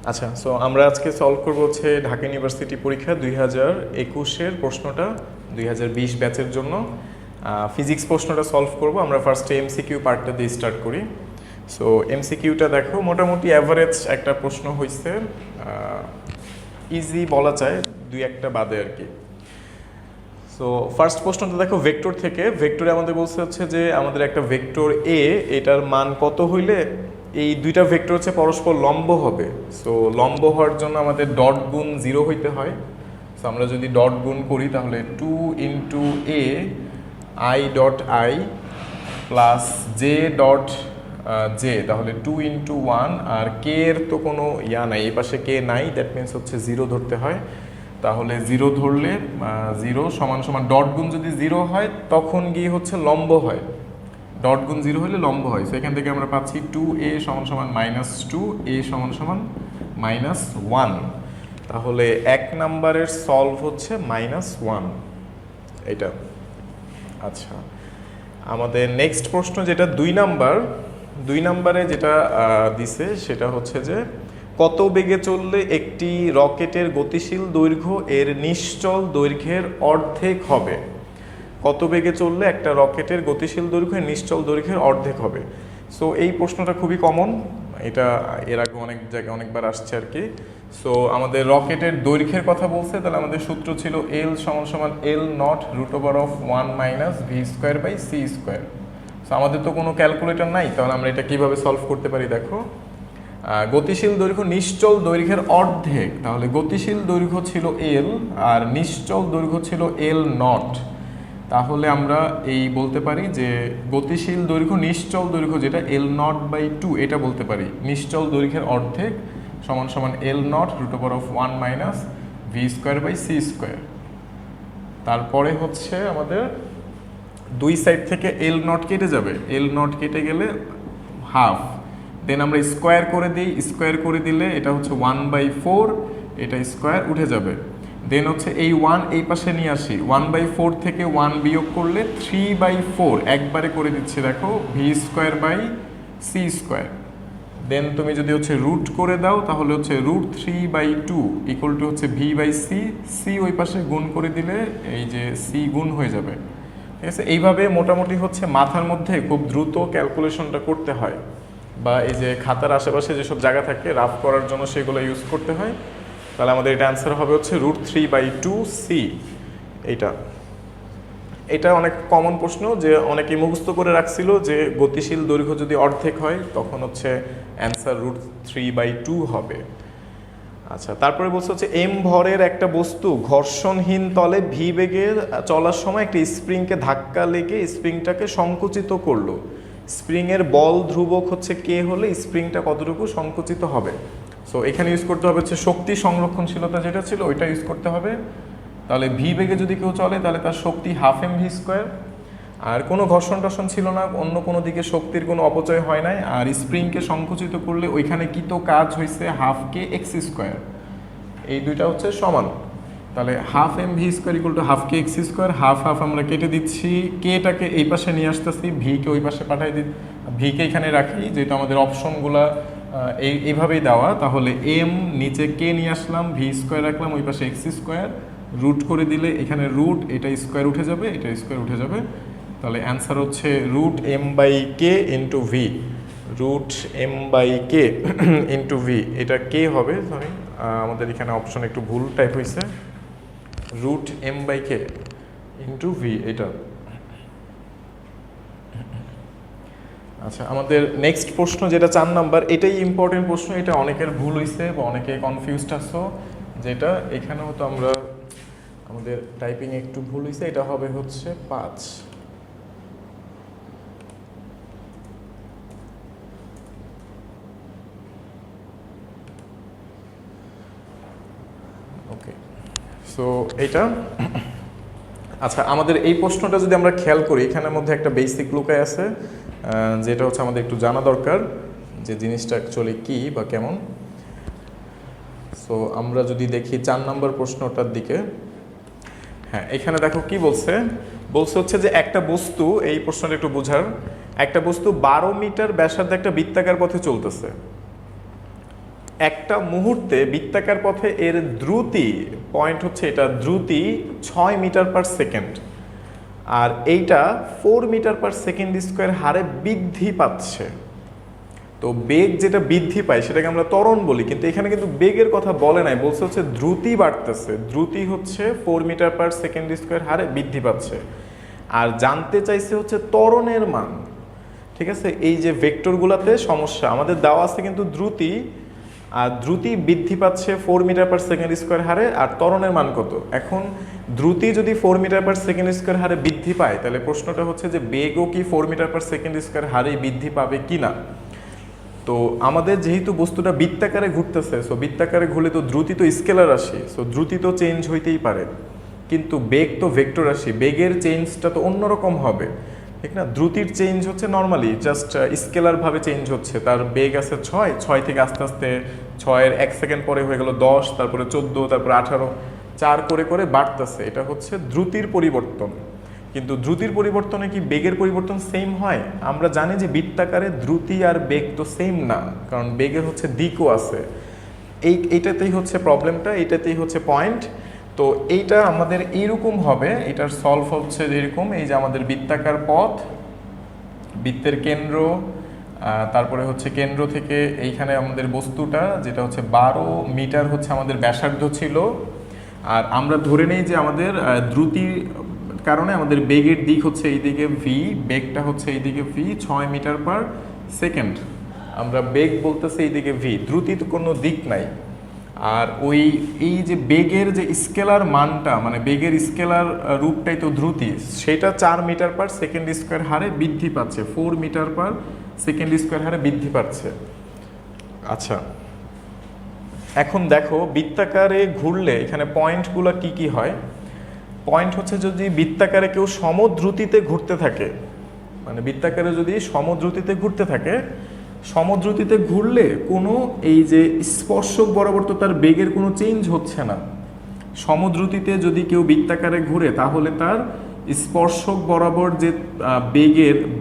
আচ্ছা, সো আমরা আজকে সলভ করবো হচ্ছে ঢাকা ইউনিভার্সিটি পরীক্ষা 2021-এর প্রশ্নটা 2020 ব্যাচের জন্য ফিজিক্স প্রশ্নটা সলভ করব। আমরা ফার্স্টে এমসিকিউ পার্টটা দিয়ে স্টার্ট করি। সো এমসিকিউটা দেখো, মোটামুটি অ্যাভারেজ একটা প্রশ্ন হয়েছে, ইজি বলা যায়, দুই একটা বাদে আর কি। সো ফার্স্ট প্রশ্নটা দেখো ভেক্টর থেকে। ভেক্টরে আমাদের বলছে হচ্ছে যে আমাদের একটা ভেক্টর এ, এটার মান কত হইলে এই দুইটা ভেক্টর হচ্ছে পরস্পর লম্ব হবে। সো লম্ব হওয়ার জন্য আমাদের ডট গুণ 0 হইতে হয়। সো আমরা যদি ডট গুণ করি তাহলে 2 into A I dot I plus J dot J, তাহলে 2 ইন্টু 1, আর কে এর তো কোনো ইয়া নাই, এই পাশে কে নাই, দ্যাট মিনস হচ্ছে 0 ধরতে হয়। তাহলে 0 ধরলে 0 সমান সমান ডট গুণ যদি 0 হয় তখন গিয়ে হচ্ছে লম্ব হয়, ডট গুণ 0 হলে লম্ব হয়। সো এখান থেকে আমরা পাচ্ছি 2a সমান সমান -2, a সমান সমান -1। তাহলে 1 নাম্বারের সলভ হচ্ছে -1, এটা। আচ্ছা, আমাদের নেক্সট প্রশ্ন যেটা 2 নাম্বারে যেটা দিছে সেটা হচ্ছে যে কত বেগে চললে একটি রকেটের গতিশীল দৈর্ঘ্য এর নিশ্চল দৈর্ঘ্যের অর্ধেক হবে। কত বেগে চললে একটা রকেটের গতিশীল দৈর্ঘ্য নিশ্চল দৈর্ঘ্যের অর্ধেক হবে। সো এই প্রশ্নটা খুবই কমন, এটা এর আগে অনেক জায়গায় অনেকবার আসছে আর কি। সো আমাদের রকেটের দৈর্ঘ্যের কথা বলছে, তাহলে আমাদের সূত্র ছিল এল সমান সমান এল নট √1 - v²/c²। সো আমাদের তো কোনো ক্যালকুলেটর নাই, তাহলে আমরা এটা কিভাবে সলভ করতে পারি দেখো। গতিশীল দৈর্ঘ্য নিশ্চল দৈর্ঘ্যের অর্ধেক, তাহলে গতিশীল দৈর্ঘ্য ছিল এল আর নিশ্চল দৈর্ঘ্য ছিল এল নট। তাহলে আমরা এই বলতে পারি যে গতিশীল দৈর্ঘ্য নিশ্চল দৈর্ঘ্য যেটা L0/2, এটা বলতে পারি নিশ্চল দৈর্ঘ্যের অর্ধেক সমান সমান L0 √1 - v²/c²। তারপরে হচ্ছে আমাদের দুই সাইড থেকে L0 কেটে যাবে, L0 কেটে গেলে হাফ, দেন আমরা স্কোয়ার করে দিই, স্কোয়ার করে দিলে এটা হচ্ছে 1/4, এটা স্কোয়ার উঠে যাবে। দেন হচ্ছে এই 1 এই পাশে নিয়ে আসি, 1/4 থেকে 1 বিয়োগ করলে 3/4, একবারে করে দিচ্ছি দেখো, v²/c²। দেন তুমি যদি হচ্ছে রুট করে দাও তাহলে হচ্ছে √3/2 ইকুয়াল টু হচ্ছে v/c, c ওই পাশে গুণ করে দিলে এই যে c গুণ হয়ে যাবে। ঠিক আছে, এইভাবে মোটামুটি হচ্ছে মাথার মধ্যে খুব দ্রুত ক্যালকুলেশনটা করতে হয়, বা এই যে খাতার আশেপাশে যেসব জায়গা থাকে রাফ করার জন্য সেগুলো ইউজ করতে হয়। তাহলে আমাদের এটা অ্যান্সার হবে হচ্ছে √3/2c। এটা অনেক কমন প্রশ্ন, যে অনেকেই মুখস্থ করে রাখছিল যে গতিশীল দৈর্ঘ্য যদি অর্ধেক হয় তখন হচ্ছে অ্যান্সার √3/2 হবে। আচ্ছা, তারপরে বলছে হচ্ছে এম ভরের একটা বস্তু ঘর্ষণহীন তলে ভি বেগে চলার সময় একটা স্প্রিংকে ধাক্কা লেগে স্প্রিংটাকে সংকুচিত করলো। স্প্রিংয়ের বল ধ্রুবক হচ্ছে কে হলে স্প্রিংটা কতটুকু সংকুচিত হবে। সো এখানে ইউজ করতে হবে হচ্ছে শক্তি সংরক্ষণশীলতা যেটা ছিল ওইটা ইউজ করতে হবে। তাহলে ভি বেগে যদি কেউ চলে তাহলে তার শক্তি ½ mv², আর কোনো ঘর্ষণ টর্ষণ ছিল না, অন্য কোনো দিকে শক্তির কোনো অপচয় হয় নাই, আর স্প্রিংকে সংকুচিত করলে ওইখানে কি তো কাজ হয়েছে ½ kx²। এই দুইটা হচ্ছে সমান, তাহলে ½ mv² = ½ kx², হাফ হাফ আমরা কেটে দিচ্ছি, কেটাকে এই পাশে নিয়ে আসতেছি, ভিকে ওই পাশে পাঠাই দিই, ভিকে এখানে রাখি, যেহেতু আমাদের অপশনগুলা এইভাবেই দেওয়া। তাহলে এম নিচে কে নিয়ে আসলাম, v² রাখলাম, ওই পাশে x², রুট করে দিলে এখানে রুট, এটা স্কোয়ার উঠে যাবে, এটা স্কোয়ার উঠে যাবে। তাহলে অ্যান্সার হচ্ছে √m/k × v, √m/k × v, এটা কে হবে, সরি আমাদের এখানে অপশন একটু ভুল টাইপ হয়েছে, √m/k × v এটা। আচ্ছা, আমাদের নেক্সট প্রশ্ন যেটা 4 নাম্বার, এটাই ইম্পর্টেন্ট প্রশ্ন, এটা অনেকের ভুল হয়েছে বা অনেকে কনফিউজড আছো, যেটা এখানেও তো আমরা আমাদের টাইপিং একটু ভুল হয়েছে, এটা হবে হচ্ছে 5। ওকে, সো এটা। আচ্ছা, আমাদের এই প্রশ্নটা যদি আমরা খেয়াল করি, এখানের মধ্যে একটা বেসিক লুকায় আছে, যেটা হচ্ছে আমাদের একটু জানা দরকার যে জিনিসটা অ্যাকচুয়ালি কী বা কেমন। সো আমরা যদি দেখি 4 নম্বর প্রশ্নটার দিকে, হ্যাঁ এখানে দেখো কি বলছে হচ্ছে যে একটা বস্তু, এই প্রশ্নটা একটু বোঝার, একটা বস্তু 12 মিটার ব্যাসার্ধে একটা বৃত্তাকার পথে চলতেছে। একটা মুহূর্তে বৃত্তাকার পথে এর দ্রুতি পয়েন্ট হচ্ছে এটা দ্রুতি 6 মিটার পার সেকেন্ড, আর এইটা 4 মিটার পার সেকেন্ড স্কোয়ার হারে বৃদ্ধি পাচ্ছে। তো বেগ যেটা বৃদ্ধি পায় সেটাকে আমরা ত্বরণ বলি, কিন্তু এখানে কিন্তু বেগের কথা বলে নাই, বলছে হচ্ছে দ্রুতি বাড়তেছে, দ্রুতি হচ্ছে 4 মিটার পার সেকেন্ড স্কোয়ার হারে বৃদ্ধি পাচ্ছে। আর জানতে চাইছে হচ্ছে ত্বরণের মান। ঠিক আছে, এই যে ভেক্টরগুলোতে সমস্যা আমাদের দেওয়া আছে কিন্তু দ্রুতি, আর দ্রুতি বৃদ্ধি পাচ্ছে 4 মিটার পার সেকেন্ড স্কোয়ার হারে, আর ত্বরণের মান কত। এখন দ্রুতি যদি 4 মিটার পার সেকেন্ড স্কোয়ার হারে বৃদ্ধি পায়, তাহলে প্রশ্নটা হচ্ছে যে বেগও কি 4 মিটার পার সেকেন্ড স্কোয়ার হারে বৃদ্ধি পাবে কিনা। তো আমাদের যেহেতু বস্তুটা বৃত্তাকারে ঘুরতেছে, সো বৃত্তাকারে ঘুরলে তো দ্রুতি তো স্কেলার রাশি, সো দ্রুতি তো চেঞ্জ হইতেই পারে, কিন্তু বেগ তো ভেক্টর রাশি, বেগের চেঞ্জটা তো অন্যরকম হবে, ঠিক না। দ্রুতির চেঞ্জ হচ্ছে নর্মালি জাস্ট স্কেলার ভাবে চেঞ্জ হচ্ছে, তার বেগ আছে 6 থেকে আস্তে আস্তে 6-এর 1 সেকেন্ড পরে হয়ে গেল 10, তারপরে 14, তারপরে 18, 4 করে করে বাড়তেছে, এটা হচ্ছে দ্রুতির পরিবর্তন। কিন্তু দ্রুতির পরিবর্তনে কি বেগের পরিবর্তন সেম হয়? আমরা জানি যে বৃত্তাকারে দ্রুতি আর বেগ তো সেম না, কারণ বেগের হচ্ছে দিকও আছে। এইটাতেই হচ্ছে প্রবলেমটা, এইটাতেই হচ্ছে পয়েন্ট। তো এইটা আমাদের এইরকম হবে, এটার সলভ হচ্ছে যেরকম, এই যে আমাদের বৃত্তাকার পথ, বৃত্তের কেন্দ্র, তারপরে হচ্ছে কেন্দ্র থেকে এইখানে আমাদের বস্তুটা যেটা হচ্ছে 12 মিটার হচ্ছে আমাদের ব্যাসার্ধ ছিল, আর আমরা ধরে নেই যে আমাদের দ্রুতির কারণে আমাদের বেগের দিক হচ্ছে এইদিকে ভি, বেগটা হচ্ছে এইদিকে ভি 6 মিটার পার সেকেন্ড, আমরা বেগ বলতেছি এইদিকে ভি, দ্রুতির কোনো দিক নাই। আর এই যে বেগের যে স্কেলার মানটা, মানে বেগের স্কেলার রূপটাই তো দ্রুতি, সেটা 4 মিটার পার সেকেন্ড স্কোয়ার হারে বৃদ্ধি পাচ্ছে, 4 মিটার পার সেকেন্ড স্কোয়ার হারে বৃদ্ধি পাচ্ছে। আচ্ছা, এখন দেখো বৃত্তাকারে ঘুরলে এখানে পয়েন্টগুলো কি কি হয়। পয়েন্ট হচ্ছে যদি বৃত্তাকারে কেউ সমদ্রুতিতে ঘুরতে থাকে, মানে বৃত্তাকারে যদি সমদ্রুতিতে ঘুরতে থাকে, সমদ্রুতিতে ঘুরলে কোনো এই যে স্পর্শক বরাবর তো তার বেগের কোনো চেঞ্জ হচ্ছে না। সমদ্রুতিতে যদি কেউ বৃত্তাকারে ঘুরে তাহলে তার স্পর্শক বরাবর যে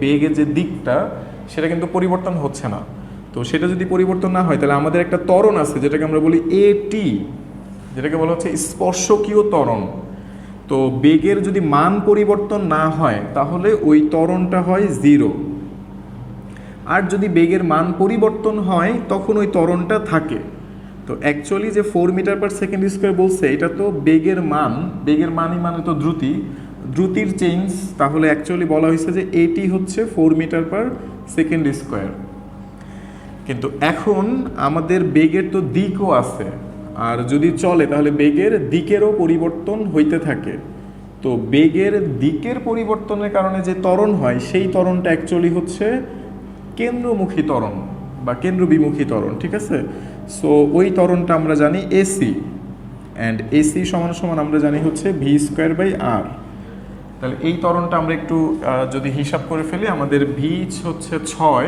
বেগের যে দিকটা সেটা কিন্তু পরিবর্তন হচ্ছে না। তো সেটা যদি পরিবর্তন না হয় তাহলে আমাদের একটা ত্বরণ আছে যেটাকে আমরা বলি এটি, যেটাকে বলা হচ্ছে স্পর্শকীয় ত্বরণ। তো বেগের যদি মান পরিবর্তন না হয় তাহলে ওই ত্বরণটা হয় 0, আর যদি বেগের মান পরিবর্তন হয় তখন ওই ত্বরণটা থাকে। তো অ্যাকচুয়ালি যে 4 মিটার পার সেকেন্ড স্কোয়ার বলছে এটা তো বেগের মানই মানে তো দ্রুতির চেঞ্জ, তাহলে অ্যাকচুয়ালি বলা হয়েছে যে এটি হচ্ছে 4 মিটার পার সেকেন্ড স্কোয়ার। কিন্তু এখন আমাদের বেগের তো দিকও আছে, আর যদি চলে তাহলে বেগের দিকেরও পরিবর্তন হইতে থাকে। তো বেগের দিকের পরিবর্তনের কারণে যে ত্বরণ হয় সেই ত্বরণটা অ্যাকচুয়ালি হচ্ছে কেন্দ্রমুখী ত্বরণ বা কেন্দ্রবিমুখী ত্বরণ, ঠিক আছে। সো ওই ত্বরণটা আমরা জানি এসি, অ্যান্ড এসি সমান সমান আমরা জানি হচ্ছে ভি স্কোয়ার বাই আর। তাহলে এই ত্বরণটা আমরা একটু যদি হিসাব করে ফেলি, আমাদের ভি হচ্ছে 6,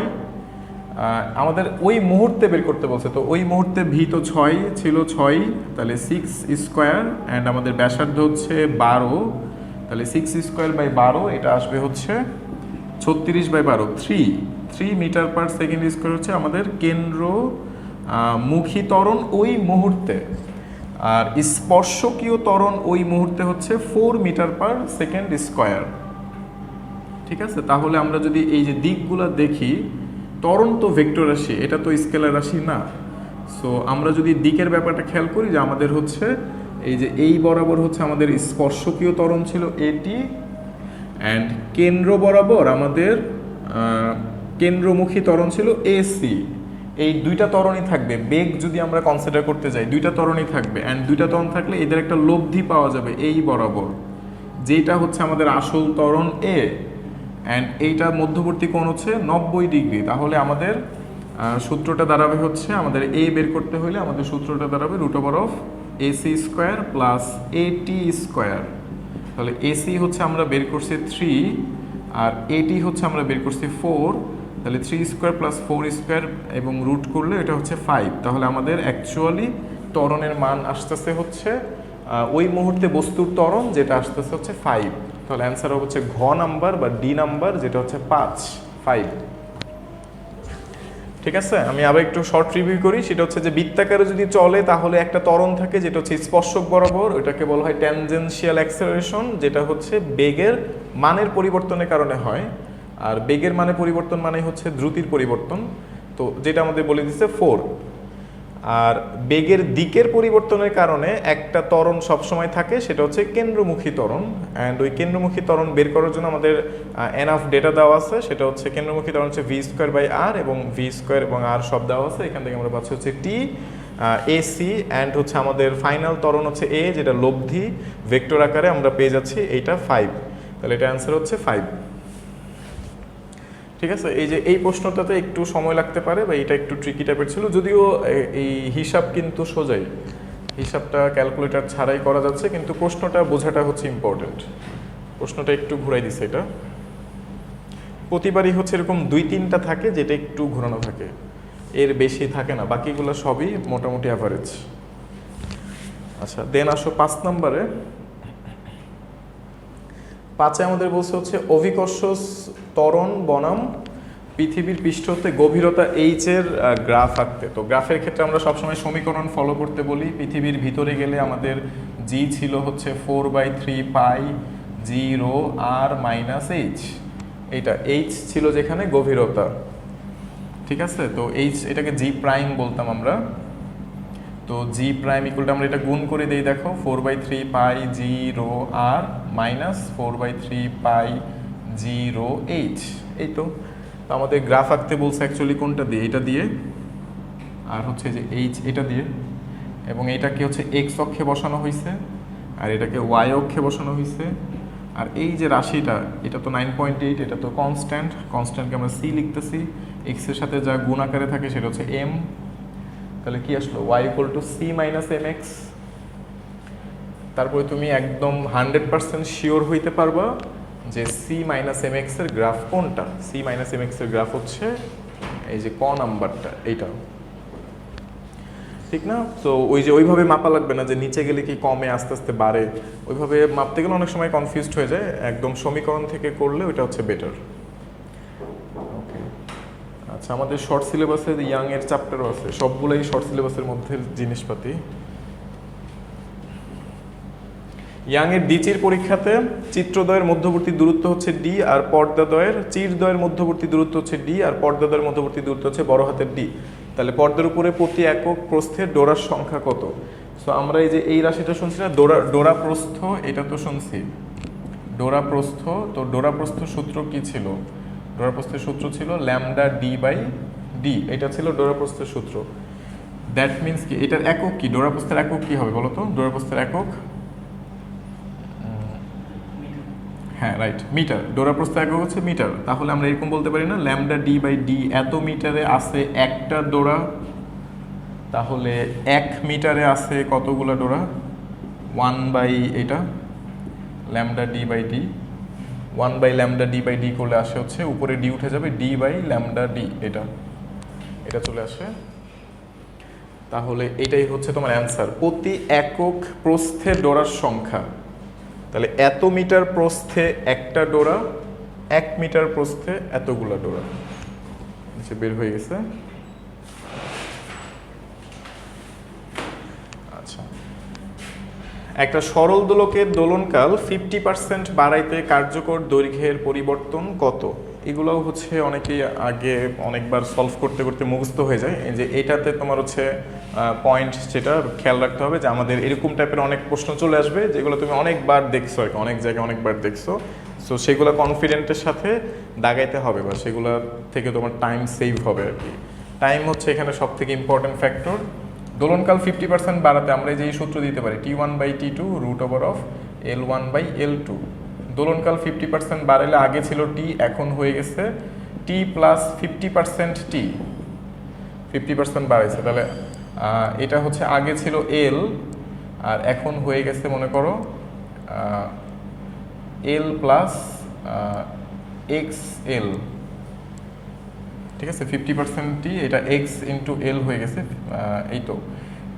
আমাদের ওই মুহূর্তে বের করতে বলছে, তো ওই মুহূর্তে ভি তো 6 ছিল, 6, তাহলে 6 স্কোয়ার, অ্যান্ড আমাদের ব্যাসার্ধ হচ্ছে 12, তাহলে 6 স্কোয়ার বাই 12 এটা আসবে হচ্ছে 36/12, 3 মিটার পার সেকেন্ড স্কোয়ার হচ্ছে আমাদের কেন্দ্রমুখী ত্বরণ ওই মুহূর্তে, আর স্পর্শকীয় ত্বরণ ওই মুহূর্তে হচ্ছে 4 মিটার পার সেকেন্ড স্কোয়ার, ঠিক আছে। তাহলে আমরা যদি এই যে দিকগুলো দেখি, ত্বরণ তো ভেক্টর রাশি, এটা তো স্কেলার রাশি না। সো আমরা যদি দিকের ব্যাপারটা খেয়াল করি যে আমাদের হচ্ছে এই যে এই বরাবর হচ্ছে আমাদের স্পর্শকীয় ত্বরণ ছিল এটি, অ্যান্ড কেন্দ্র বরাবর আমাদের কেন্দ্রমুখী ত্বরণ ছিল এসি। এই দুইটা ত্বরণই থাকবে, বেগ যদি আমরা কনসিডার করতে যাই দুইটা ত্বরণই থাকবে, অ্যান্ড দুইটা ত্বরণ থাকলে এদের একটা লব্ধি পাওয়া যাবে এই বরাবর, যেটা হচ্ছে আমাদের আসল ত্বরণ এ, অ্যান্ড এইটার মধ্যবর্তী কোণ হচ্ছে 90 ডিগ্রি। তাহলে আমাদের সূত্রটা দাঁড়াবে হচ্ছে, আমাদের এ বের করতে হলে আমাদের সূত্রটা দাঁড়াবে √AC স্কোয়ার প্লাস এটি স্কোয়ার। তাহলে এসি হচ্ছে আমরা বের করছি 3, আর এটি হচ্ছে আমরা বের করছি 4, তাহলে 3 স্কোয়ার প্লাস 4 স্কোয়ার এবং রুট করলে এটা হচ্ছে 5। তাহলে আমাদের অ্যাকচুয়ালি ত্বরণের মান আসতেছে হচ্ছে ওই মুহূর্তে বস্তুর ত্বরণ যেটা আসতেছে হচ্ছে 5। তাহলে অ্যান্সার হচ্ছে ঘ নাম্বার বা ডি নাম্বার, যেটা হচ্ছে 5। ঠিক ঠিক আছে, আমি আবার একটু শর্ট রিভিউ করি। সেটা হচ্ছে যে বৃত্তাকারে যদি চলে তাহলে একটা ত্বরণ থাকে যেটা হচ্ছে স্পর্শক বরাবর, ওইটাকে বলা হয় ট্যানজেনশিয়াল অ্যাক্সেলারেশন, যেটা হচ্ছে বেগের মানের পরিবর্তনের কারণে হয়। আর বেগের মানে পরিবর্তন মানে হচ্ছে দ্রুতির পরিবর্তন, তো যেটা আমাদের বলে দিচ্ছে 4। আর বেগের দিকের পরিবর্তনের কারণে একটা ত্বরণ সবসময় থাকে, সেটা হচ্ছে কেন্দ্রমুখী ত্বরণ। অ্যান্ড ওই কেন্দ্রমুখী ত্বরণ বের করার জন্য আমাদের এনাফ ডেটা দেওয়া আছে। সেটা হচ্ছে কেন্দ্রমুখী ত্বরণ হচ্ছে v²/r, এবং v² এবং r সব দেওয়া আছে। এখান থেকে আমরা পাচ্ছি হচ্ছে t ac, অ্যান্ড হচ্ছে আমাদের ফাইনাল ত্বরণ হচ্ছে a, যেটা লব্ধি ভেক্টর আকারে আমরা পেয়ে যাচ্ছি এইটা 5। তাহলে এটা অ্যান্সার হচ্ছে 5। ঠিক আছে, এই যে এই প্রশ্নটাতে একটু সময় লাগতে পারে বা এটা একটু ট্রিকি টাইপের ছিল, যদিও এই হিসাব কিন্তু সোজাই, হিসাবটা ক্যালকুলেটর ছাড়াই করা যাচ্ছে, কিন্তু প্রশ্নটা বোঝাটা হচ্ছে ইম্পর্টেন্ট। প্রশ্নটা একটু ঘুরাই দিছে, এটা প্রতিবারই হচ্ছে এরকম 2-3টা থাকে যেটা একটু ঘোরানো থাকে, এর বেশি থাকে না, বাকিগুলো সবই মোটামুটি অ্যাভারেজ। আচ্ছা, দেন আসো 5 নম্বরে। 5-এ আমাদের বলছে হচ্ছে অভিকর্ষ ত্বরণ বনাম পৃথিবীর পৃষ্ঠ হতে গভীরতা এইচ এর গ্রাফ আঁকতে। তো গ্রাফের ক্ষেত্রে আমরা সবসময় সমীকরণ ফলো করতে বলি। পৃথিবীর ভিতরে গেলে আমাদের জি ছিল হচ্ছে 4/3 পাই জি রো আর মাইনাস এইচ, এইটা এইচ ছিল যেখানে গভীরতা। ঠিক আছে, তো এইচ এটাকে জি প্রাইম বলতাম আমরা। তো জি প্রাইম ইকুয়ালটা আমরা এটা গুণ করে দিই, দেখো 4/3 পাই জি রো আর মাইনাস 4/3 পাই জি রো এইচ। এই তো আমাদের গ্রাফ আঁকতে বলছে অ্যাকচুয়ালি কোনটা দিয়ে, এটা দিয়ে, আর হচ্ছে যে এইচ এটা দিয়ে, এবং এইটাকে হচ্ছে এক্স অক্ষে বসানো হয়েছে আর এটাকে ওয়াই অক্ষে বসানো হয়েছে। আর এই যে রাশিটা, এটা তো 9.8, এটা তো কনস্ট্যান্ট, কনস্ট্যান্টকে আমরা সি লিখতেছি, এক্সের সাথে যা গুণ আকারে থাকে সেটা হচ্ছে এম। তাহলে কি আসলো, y = c - mx। তারপরে তুমি একদম 100% শিওর হইতে পারবা যে c - mx এর গ্রাফ কোনটা। c - mx এর গ্রাফ হচ্ছে এই যে ক নাম্বারটা, এইটা, ঠিক না? তো ওই যে ওইভাবে মাপা লাগবে না যে নিচে গেলে কি কমে আস্তে আস্তে বাড়ে, ওইভাবে মাপতে গেলে অনেক সময় কনফিউজড হয়ে যায়। একদম সমীকরণ থেকে করলে ওইটা হচ্ছে বেটার। ওকে, আচ্ছা, আমাদের শর্ট সিলেবাসে ইয়াং এর চ্যাপ্টারও আছে, সবগুলোই শর্ট সিলেবাসের মধ্যে জিনিসপাতি। ইয়াং এর ডিচির পরীক্ষাতে চিত্রদ্বয়ের মধ্যবর্তী দূরত্ব হচ্ছে ডি, আর পর্দাদ্বয়ের চিরদ্বয়ের মধ্যবর্তী দূরত্ব হচ্ছে ডি, আর পর্দাদ্বয়ের মধ্যবর্তী দূরত্ব হচ্ছে বড় হাতের ডি। তাহলে পর্দার উপরে প্রতি একক প্রস্থে ডোরার সংখ্যা কত? সো আমরা এই যে এই রাশিটা শুনছি না, ডোরা প্রস্থ, এটা তো শুনছি ডোরা প্রস্থ। তো ডোরা প্রস্থ সূত্র কি ছিল? ডোরা প্রস্থের সূত্র ছিল ল্যামডা ডি/ডি, এটা ছিল ডোরা প্রস্থের সূত্র। দ্যাট মিনস কি, এটার একক কি, ডোরা প্রস্থের একক কি হবে বলো তো? ডোরা প্রস্থের একক, হ্যাঁ রাইট, মিটার। ডোরা প্রস্থের একক হচ্ছে মিটার। তাহলে আমরা এরকম বলতে পারি না ল্যামডা ডি/ডি এত মিটারে আছে একটা ডোরা, তাহলে 1 মিটারে আছে কতগুলো ডোরা? 1/, এটা ল্যামডা ডি/ডি, 1/λ ডি/ডি করলে আসে হচ্ছে উপরে ডি উঠে যাবে d/λ ডি, এটা চলে আসে। তাহলে এটাই হচ্ছে তোমার অ্যান্সার, প্রতি একক প্রস্থে ডোরার সংখ্যা। তাহলে এত মিটার প্রস্থে একটা ডোরা, 1 মিটার প্রস্থে এতগুলো ডোরা, বের হয়ে গেছে। আচ্ছা, একটা সরল দোলকের দোলনকাল 50% বাড়াইতে কার্যকর দৈর্ঘ্যের পরিবর্তন কত? এগুলোও হচ্ছে অনেকেই আগে অনেকবার সলভ করতে করতে মুখস্থ হয়ে যায়। এই যে এটাতে তোমার হচ্ছে পয়েন্ট যেটা খেয়াল রাখতে হবে যে আমাদের এরকম টাইপের অনেক প্রশ্ন চলে আসবে যেগুলো তুমি অনেকবার দেখছো আর কি, অনেক জায়গায় অনেকবার দেখছো। সো সেগুলো কনফিডেন্টের সাথে দাগাইতে হবে বা সেগুলো থেকে তোমার টাইম সেভ হবে আর কি। টাইম হচ্ছে এখানে সব থেকে ইম্পর্টেন্ট ফ্যাক্টর। দোলনকাল 50% বাড়াতে আমরা এই যে সূত্র দিতে পারি T1/T2 √L1/L2। দোলনকাল 50% বাড়ালে আগে ছিল T, এখন হয়ে গেছে T + 50% T, 50% বাড়াইছে। তাহলে এটা হচ্ছে আগে ছিল L আর এখন হয়ে গেছে মনে করো L + XL, ঠিক আছে? 50% T, এটা X × L হয়ে গেছে, এই তো।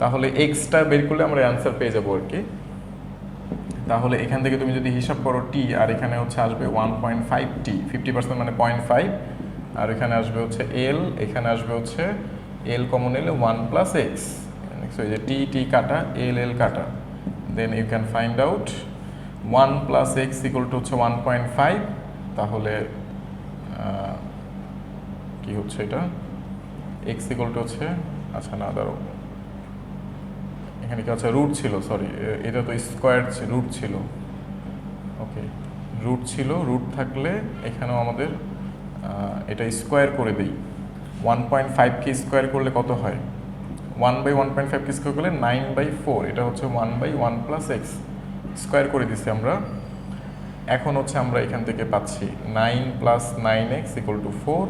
তাহলে Xটা বের করলে আমরা অ্যান্সার পেয়ে যাবো আর কি। তাহলে এখান থেকে তুমি যদি হিসাব করো T, আর এখানে হচ্ছে আসবে 1.5 T, 50% মানে 0.5, আর এখানে আসবে হচ্ছে এল, এখানে আসবে হচ্ছে এল কমন এলে 1 প্লাস এক্স, সো এই যে টি টি কাটা, এল এল কাটা, then you can find out 1 plus x equal to হচ্ছে 1.5, তাহলে কি হচ্ছে এটা, এক্স ইকুয়াল টু হচ্ছে, আচ্ছা না ধরো এখানে কি হচ্ছে রুট ছিল, সরি এটা তো স্কোয়ার রুট ছিল, ওকে রুট ছিল, রুট থাকলে এখানেও আমাদের এটা স্কোয়ার করে দিই, 1.5কে স্কোয়ার করলে কত হয়, 1/1.5কে স্কোয়ার করলে 9/4, এটা হচ্ছে 1/1 প্লাস এক্স, স্কোয়ার করে দিচ্ছি আমরা। এখন হচ্ছে আমরা এখান থেকে পাচ্ছি 9 প্লাস 9x ইকুয়াল টু 4,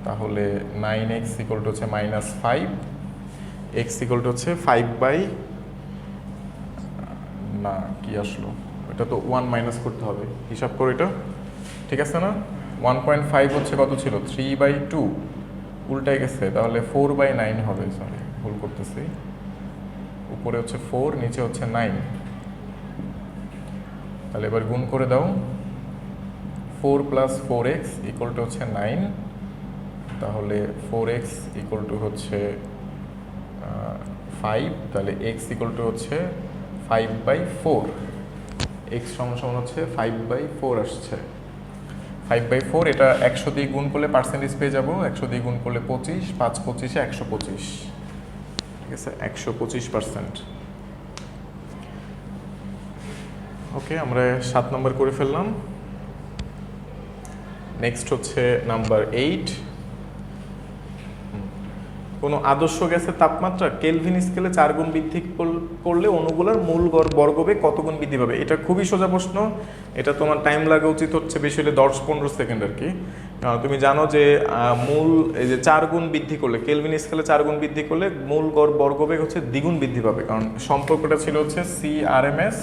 তাহলে 9x ইকুয়াল টু হচ্ছে -5, x ইকুয়াল টু হচ্ছে 5 না কি আসলো, এটা তো 1 মাইনাস করতে হবে, হিসাব করে এটা ঠিক আছে না, 1.5 হচ্ছে কত ছিল 3/2, উল্টাই গেছে, তাহলে 4/9 হবে, সরি ভুল করতেছি, উপরে হচ্ছে 4 নিচে হচ্ছে 9, তাহলে এবার গুণ করে দাও, 4 প্লাস 4x ইকুয়াল টু হচ্ছে 9, তাহলে 4x ইকুয়াল টু হচ্ছে 5, তাহলে x ইকুয়াল টু হচ্ছে 5/4, x সমান হচ্ছে 5/4 আসছে, 5/4, এটা 100 দিয়ে গুণ করলে পার্সেন্টেজ পেয়ে যাবো, 100 দিয়ে গুণ করলে 25, 5 25-এ 125, ঠিক আছে 125%। ওকে, আমরা 7 নম্বর করে ফেললাম। নেক্সট হচ্ছে নাম্বার 8, কোনো আদর্শ গ্যাসের তাপমাত্রা কেলভিন স্কেলে 4 গুণ বৃদ্ধি করলে অণুগুলোর মূল বর্গবেগ কত গুণ বৃদ্ধি পাবে। এটা খুবই সোজা প্রশ্ন, এটা তোমার টাইম লাগা উচিত হচ্ছে বেশি হলে 10-15 সেকেন্ড আর কি। তুমি জানো যে মূল এই যে 4 গুণ বৃদ্ধি করলে, কেলভিন স্কেলে 4 গুণ বৃদ্ধি করলে মূল বর্গবেগ হচ্ছে দ্বিগুণ বৃদ্ধি পাবে, কারণ সম্পর্কটা ছিল হচ্ছে CRMS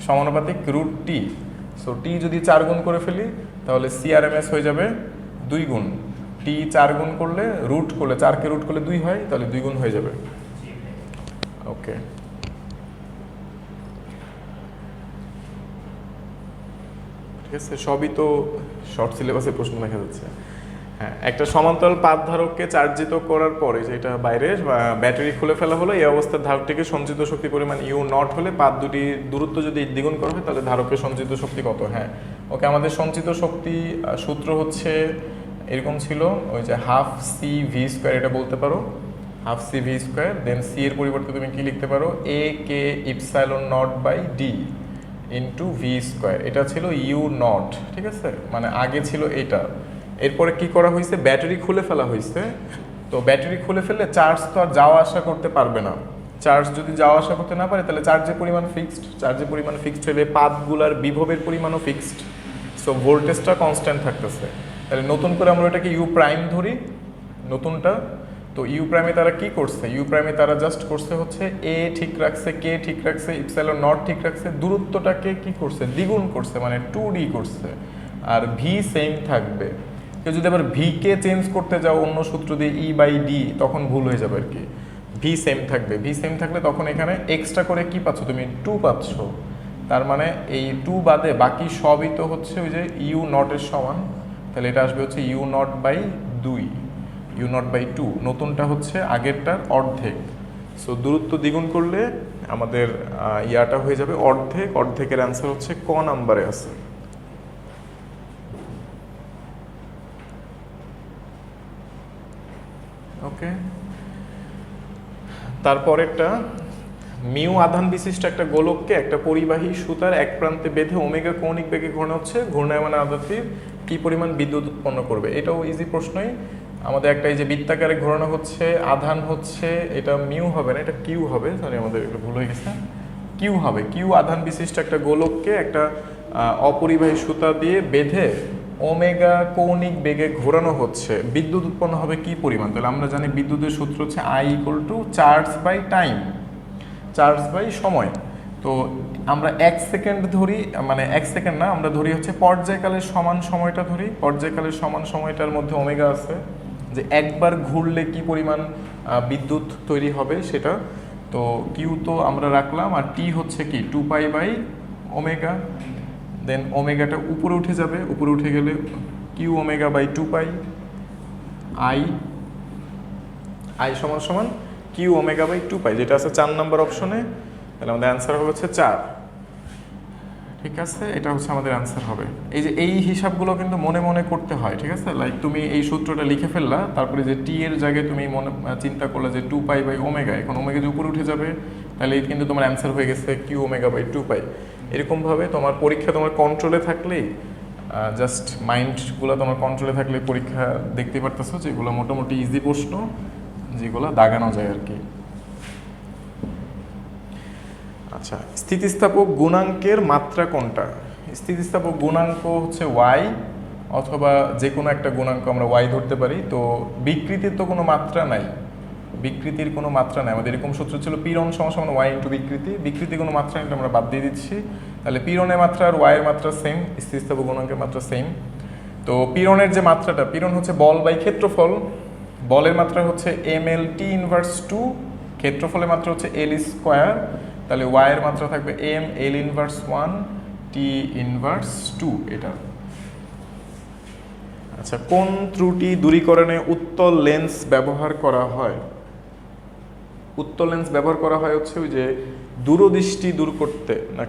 সমানুপাতিক রুট টি। সো টি যদি 4 গুণ করে ফেলি তাহলে CRMS হয়ে যাবে 2 গুণ, টি 4 গুণ করলে রুট করলে 4কে রুট করলে 2 হয়, তাহলে 2 গুণ হয়ে যাবে। ওকে, ঠিক আছে, সবই তো শর্ট সিলেবাসের প্রশ্ন দেখা যাচ্ছে। হ্যাঁ, একটা সমান্তরাল পাত ধারককে চার্জিত করার পরে যেটা বাইরে ব্যাটারি খুলে ফেলা হলো, এই অবস্থার ধারকটিকে সঞ্চিত শক্তি পরিমাণ ইউ নট হলে পাত দুটির দূরত্ব যদি দ্বিগুণ করা হয় তাহলে ধারকের সঞ্চিত শক্তি কত। হ্যাঁ ওকে, আমাদের সঞ্চিত শক্তি সূত্র হচ্ছে এরকম ছিল, ওই যে হাফ সি ভি স্কোয়ার, এটা বলতে পারো half C V square, then C এর পরিবর্তে তুমি কি লিখতে পারো A K epsilon naught by D into V square, এটা ছিল ইউ নট, ঠিক আছে, মানে আগে ছিল এটা। এরপরে কি করা হয়েছে, ব্যাটারি খুলে ফেলা হয়েছে, তো ব্যাটারি খুলে ফেললে চার্জ তো আর যাওয়া আসা করতে পারবে না, চার্জ যদি যাওয়া আসা করতে না পারে তাহলে চার্জের পরিমাণ ফিক্সড, চার্জের পরিমাণ ফিক্সড হলে পাতগুলার বিভবের পরিমাণও ফিক্সড, সো ভোল্টেজটা কনস্ট্যান্ট থাকতেছে। তাহলে নতুন করে আমরা এটাকে ইউ প্রাইম ধরি, নতুনটা, তো ইউ প্রাইমে তারা কি করছে, ইউ প্রাইমে তারা জাস্ট করছে হচ্ছে এ ঠিক রাখছে, কে ঠিক রাখছে, ইপসাইলন নট ঠিক রাখছে, দূরত্বটাকে কি করছে দ্বিগুণ করছে, মানে 2D করছে, আর ভি সেম থাকবে। কেউ যদি আবার ভি কে চেঞ্জ করতে যাও অন্য সূত্র দিয়ে ই বাই ডি, তখন ভুল হয়ে যাবে আর কি, ভি সেম থাকবে, ভি সেম থাকলে তখন এখানে এক্সট্রা করে কি পাচ্ছ তুমি 2 পাচ্ছ, তার মানে এই 2 বাদে বাকি সবই তো হচ্ছে ওই যে ইউ নটের সমান, তাহলে এটা আসবে হচ্ছে u naught by 2, u naught by 2, নতুনটা হচ্ছে আগেরটার অর্ধেক। সো দূরত্ব দ্বিগুণ করলে আমাদের ইয়াটা হয়ে যাবে অর্ধেক, অর্ধেকের অ্যান্সার হচ্ছে ক নাম্বারে আছে। ওকে, তারপরেরটা, মিউ আধান বিশিষ্ট একটা গোলককে একটা পরিবাহী সুতার এক প্রান্তে বেঁধে ওমেগা কৌণিক বেগে ঘোরানো হচ্ছে, ঘূর্ণায়মান আধানটির কি পরিমাণ বিদ্যুৎ উৎপন্ন করবে। এটাও ইজি প্রশ্নই, আমাদের একটা এই যে বৃত্তাকারে ঘোরানো হচ্ছে, আধান হচ্ছে, এটা মিউ হবে না, এটা কিউ হবে, সরি আমাদের একটু ভুল হয়ে গেছে, কিউ হবে, কিউ আধান বিশিষ্ট একটা গোলককে একটা অপরিবাহী সুতা দিয়ে বেঁধে ওমেগা কৌণিক বেগে ঘোরানো হচ্ছে, বিদ্যুৎ উৎপন্ন হবে কি পরিমাণ। তাহলে আমরা জানি বিদ্যুতের সূত্র হচ্ছে I equal to charge by time, charge by সময়। তো আমরা 1 সেকেন্ড ধরি, মানে 1 সেকেন্ড না, আমরা ধরি হচ্ছে পর্যায়কালের সমান সময়টা ধরি, পর্যায়কালের সমান সময়টার মধ্যে ওমেগা আছে, যে একবার ঘুরলে কি পরিমাণ বিদ্যুৎ তৈরি হবে সেটা। তো কিউ তো আমরা রাখলাম, আর টি হচ্ছে কি 2 পাই বাই ওমেগা, দেন ওমেগাটা উপরে উঠে যাবে, উপরে উঠে গেলে q omega by 2 pi, I I সমান সমান কিউ ওমেগা বাই 2 পাই, যেটা আছে 4 নম্বর অপশনে। তাহলে আমাদের অ্যান্সার হবে হচ্ছে 4। ঠিক আছে, এটা হচ্ছে আমাদের অ্যান্সার হবে। এই যে এই হিসাবগুলো কিন্তু মনে মনে করতে হয়, ঠিক আছে। লাইক তুমি এই সূত্রটা লিখে ফেললা, তারপরে যে টি এর জায়গায় তুমি মনে চিন্তা করলে যে 2 পাই বাই ওমেগা, এখন ওমেগা যে উপরে উঠে যাবে, তাহলে কিন্তু তোমার অ্যান্সার হয়ে গেছে কিউ ওমেগা বাই 2 পাই। এরকমভাবে তোমার পরীক্ষা তোমার কন্ট্রোলে থাকলেই, জাস্ট মাইন্ডগুলো তোমার কন্ট্রোলে থাকলে পরীক্ষা দেখতে পারতেছো যেগুলো মোটামুটি ইজি প্রশ্ন, যেগুলো দাগানো যায় আর কি। আচ্ছা, স্থিতিস্থাপক গুণাঙ্কের মাত্রা কোনটা? স্থিতিস্থাপক গুণাঙ্ক হচ্ছে ওয়াই, অথবা যে কোনো একটা গুণাঙ্ক আমরা ওয়াই ধরতে পারি। তো বিকৃতির তো কোনো মাত্রা নাই, বিকৃতির কোনো মাত্রা নাই। আমাদের এরকম সূত্র ছিল পীড়ন সমান ওয়াই ইন্টু বিকৃতি, বিকৃতি কোনো মাত্রা নেই, আমরা বাদ দিয়ে দিচ্ছি। তাহলে পীড়নের মাত্রা আর ওয়াইয়ের মাত্রা সেম, স্থিতিস্থাপক গুণাঙ্কের মাত্রা সেম। তো পীড়নের যে মাত্রাটা, পীড়ন হচ্ছে বল বাই ক্ষেত্রফল, বলের মাত্রা হচ্ছে এম এল টি ইনভার্স 2, ক্ষেত্রফলের মাত্রা হচ্ছে এল স্কোয়ার। তাহলে ওয়াইয়ের মাত্রা থাকবে M L inverse 1 T inverse 2 এটা। আচ্ছা, কোন ত্রুটি দূরীকরণে উত্তল লেন্স ব্যবহার করা হয়? উত্তল লেন্স ব্যবহার করা হয় হচ্ছে ওই যে দূরদৃষ্টি দূর করতে, নাকি